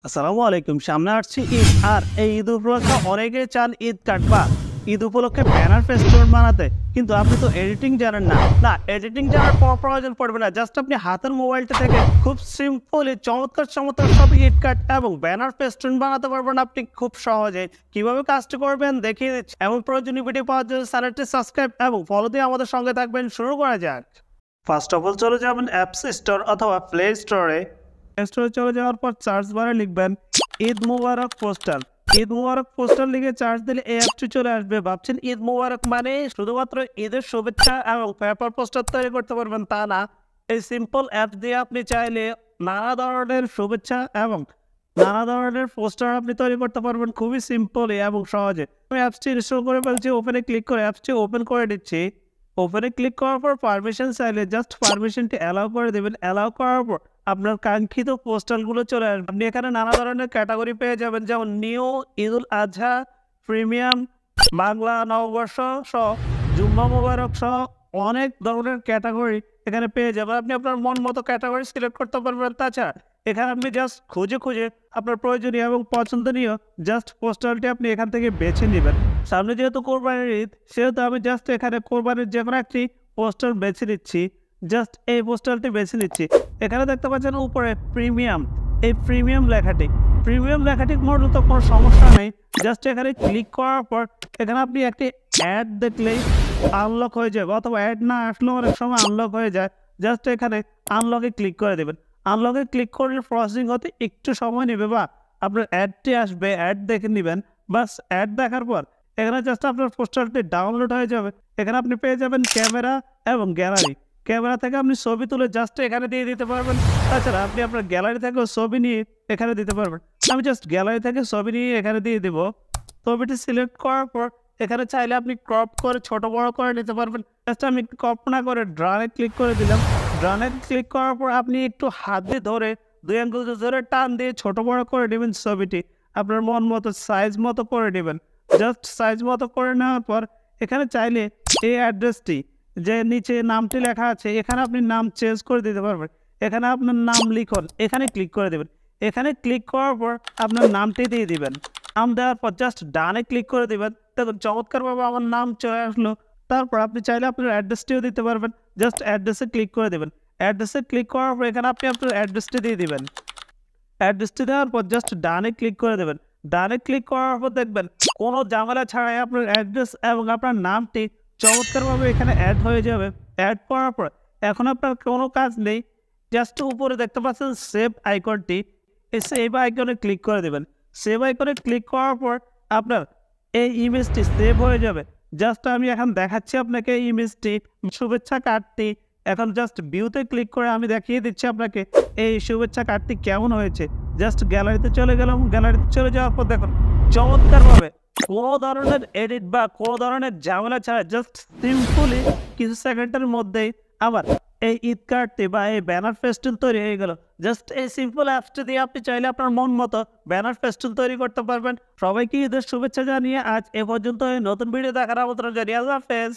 আসসালামু আলাইকুম। সামনে আসছে ঈদ, আর এই ঈদ উপলক্ষে অনেকেই চান ঈদ কার্ড বা ঈদ উপলক্ষে ব্যানার ফেস্টুন বানাতে, কিন্তু আপনি তো এডিটিং জানেন না। এডিটিং জানার প্রয়োজন পড়বে না। জাস্ট আপনি হাতের মোবাইলটা থেকে খুব সিম্পলি চমৎকার চমৎকার সব ঈদ কার্ড এবং ব্যানার ফেস্টুন বানাতে পারবেন আপনি খুব সহজে। কিভাবে কাজটি করবেন দেখিয়ে দিচ্ছি। এমন প্রয়োজনীয় ভিডিও পাওয়ার জন্য চ্যানেলটি সাবস্ক্রাইব এবং ফলো দিয়ে আমাদের সঙ্গে থাকবেন। শুরু করা যাক। ফার্স্ট অফ অল চলে যাবেন অ্যাপস স্টোর অথবা প্লে স্টোরে। স্টোরে চলে যাওয়ার পর সার্চ বারে লিখবেন ঈদ মুবারক পোস্টার। ঈদ মুবারক পোস্টার লিখে সার্চ দিলে এই অ্যাপটি চলে আসবে। ভাবছেন ঈদ মুবারক মানে শুধুমাত্র ঈদের শুভেচ্ছা এবং পেপার পোস্টার তৈরি করতে পারবেন, তা না। এই সিম্পল অ্যাপ দিয়ে আপনি চাইলে নানা ধরনের শুভেচ্ছা এবং নানা ধরনের পোস্টার আপনি তৈরি করতে পারবেন খুবই সিম্পলি এবং সহজে। আমি অ্যাপসটি ইনস্টল করে ফেলছি। ওপেনে ক্লিক করে অ্যাপসটি ওপেন করে দিচ্ছি। ওপেনে ক্লিক করার পর পারমিশন চাইলে জাস্ট পারমিশনটি অ্যালাউ করে দেবেন। অ্যালাউ করার পর আপনার কাঙ্ক্ষিত পোস্টারগুলো চলে আসবে। আপনি এখানে নানা ধরনের ক্যাটাগরি পেয়ে যাবেন, যেমন নিউ, ঈদুল আজহা, প্রিমিয়াম, বাংলা নববর্ষ সহ, জুম্মা মোবারক সহ অনেক ধরনের ক্যাটাগরি এখানে পেয়ে যাবেন। আপনি আপনার মন মতো ক্যাটাগরি সিলেক্ট করতে পারবেন। তাছাড়া এখানে আপনি জাস্ট খুঁজে খুঁজে আপনার প্রয়োজনীয় এবং পছন্দনীয় জাস্ট পোস্টারটি আপনি এখান থেকে বেছে নেবেন। সামনে যেহেতু কোরবানির ঈদ, সেহেতু আমি জাস্ট এখানে কোরবানির যে কোনো একটি পোস্টার বেছে নিচ্ছি। জাস্ট এই পোস্টারটি বেছে নিচ্ছি। এখানে দেখতে পাচ্ছেন উপরে প্রিমিয়াম, এই প্রিমিয়াম লেখাটি মূলত কোনো সমস্যা নেই। জাস্ট এখানে ক্লিক করার পর এখানে আপনি একটি অ্যাড দেখলেই আনলক হয়ে যাবে, অথবা অ্যাড না আসলেও অনেক সময় আনলক হয়ে যায়। জাস্ট এখানে আনলকে ক্লিক করে দেবেন। আনলকে ক্লিক করলে প্রসেসিং হতে একটু সময় নেবে, বা আপনার অ্যাডটি আসবে, অ্যাড দেখে নেবেন। বাস অ্যাড দেখার পর এখানে জাস্ট আপনার পোস্টারটি ডাউনলোড হয়ে যাবে। এখানে আপনি পেয়ে যাবেন ক্যামেরা এবং গ্যালারি। ক্যামেরা থেকে আপনি ছবি তুলে জাস্ট এখানে দিয়ে দিতে পারবেন। তাছাড়া আপনি আপনার গ্যালারি থেকেও ছবি নিয়ে এখানে দিতে পারবেন। আমি জাস্ট গ্যালারি থেকে ছবি নিয়ে এখানে দিয়ে দেবো। ছবিটি সিলেক্ট করার পর এখানে চাইলে আপনি ক্রপ করে ছোট বড় করে নিতে পারবেন। জাস্ট আমি ক্রপ না করে ড্রানে ক্লিক করে দিলাম। ড্রানে ক্লিক করার পর আপনি একটু হাত দিয়ে ধরে 2 আঙ্গুল ধরে টান দিয়ে ছোট বড় করে নেবেন। ছবিটি আপনার মন মতো সাইজ মতো করে নেবেন। জাস্ট সাইজ মতো করে নেওয়ার পর এখানে চাইলে এই অ্যাড্রেসটি যে নিচে নামটি লেখা আছে, এখানে আপনি নাম চেঞ্জ করে দিতে পারবেন। এখানে আপনার নাম লিখুন, এখানে ক্লিক করে দেবেন। এখানে ক্লিক করার পর আপনার নামটি দিয়ে দিবেন। নাম দেওয়ার পর জাস্ট ডানে ক্লিক করে দেবেন। দেখুন চমৎকারভাবে আমার নাম চলে আসলো। তারপর আপনি চাইলে আপনার অ্যাড্রেসটিও দিতে পারবেন। জাস্ট অ্যাড্রেসে ক্লিক করে দেবেন। অ্যাড্রেসে ক্লিক করার পর এখানে আপনি আপনার অ্যাড্রেসটি দিয়ে দিবেন। অ্যাড্রেসটি দেওয়ার পর জাস্ট ডানে ক্লিক করে দেবেন। ডানে ক্লিক করার পর দেখবেন কোনো ঝামেলা ছাড়াই আপনার অ্যাড্রেস এবং আপনার নামটি চমৎকারভাবে এখানে অ্যাড হয়ে যাবে। অ্যাড করার পর এখন আপনার কোনো কাজ নেই। জাস্ট উপরে দেখতে পাচ্ছেন সেভ আইকনটি, এই সেভ আইকনে ক্লিক করে দেবেন। সেভ আইকনে ক্লিক করার পর আপনার এই ইমেজটি সেভ হয়ে যাবে। জাস্ট আমি এখন দেখাচ্ছি আপনাকে ইমেজটি, শুভেচ্ছা কার্ডটি। এখন জাস্ট ভিউতে ক্লিক করে আমি দেখিয়ে দিচ্ছি আপনাকে এই শুভেচ্ছা কার্ডটি কেমন হয়েছে। জাস্ট গ্যালারিতে চলে গেলাম। গ্যালারিতে চলে যাওয়ার পর দেখুন চমৎকারভাবে কোনো ধরনের এডিট বা কোনো ধরনের ঝামেলা ছাড়া জাস্ট সিম্পলি কিছু সেকেন্ডের মধ্যেই আবার এই ঈদ কার্ডটি বা এই ব্যানার ফেস্টুন তৈরি হয়ে গেল। জাস্ট এই সিম্পল অ্যাপসটি দিয়ে আপনি চাইলে আপনার মন মতো ব্যানার ফেস্টুন তৈরি করতে পারবেন। সবাইকে ঈদের শুভেচ্ছা জানিয়ে আজ এ পর্যন্ত। নতুন ভিডিও দেখার আমন্ত্রণ জানিয়ে আল্লাহ হাফেজ।